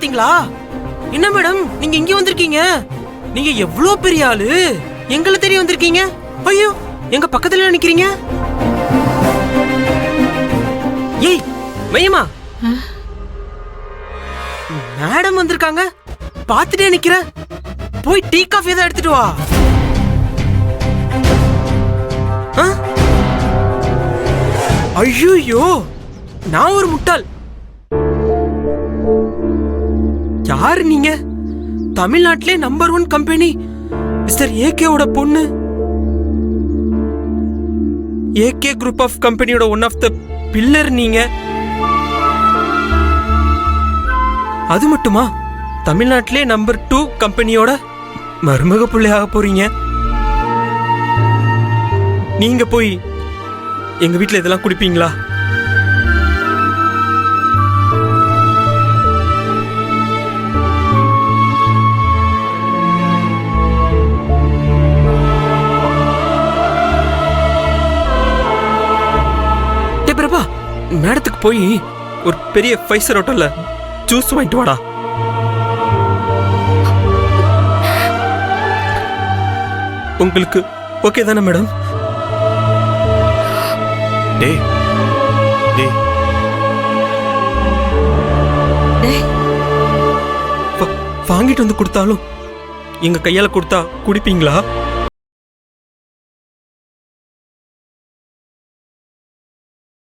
வந்துட்டீங்களா? என்ன மேடம் நீங்க இங்க வந்திருக்கீங்க? நீங்க எவ்வளவு பெரிய ஆளு, எங்களை தெரிய வந்திருக்கீங்க. ஐயோ, எங்க பக்கத்துல நிக்கிறீங்க. ஏய் மையமா, மேடம் வந்திருக்காங்க, பாத்துட்டே நிக்கிற. போய் டீ காஃபி ஏதாவது எடுத்துட்டு வா. ஐயோ, நான் ஒரு முட்டாள். யாரு நீங்க? தமிழ்நாட்டிலே நம்பர் 1 கம்பெனி மிஸ்டர் ஏகேவோட பொண்ணு. ஏகே குரூப் ஆஃப் கம்பெனியோட ஒன் ஆஃப் த பில்லர் நீங்க. அது மட்டுமா, தமிழ்நாட்டிலே நம்பர் 2 கம்பெனியோட மருமக பிள்ளையாக போறீங்க. நீங்க போய் எங்க வீட்டுல இதெல்லாம் குடிப்பீங்களா? பிரபா, மேடத்துக்கு போய் ஒரு பெரிய 5 ஸ்டார் ஹோட்டல்ல ஜூஸ் வாங்கிட்டு வாடா. உங்களுக்கு ஓகே தானே மேடம்? டேய் டேய் வாங்கிட்டு வந்து கொடுத்தாலும் எங்க கையால கொடுத்தா குடிப்பீங்களா?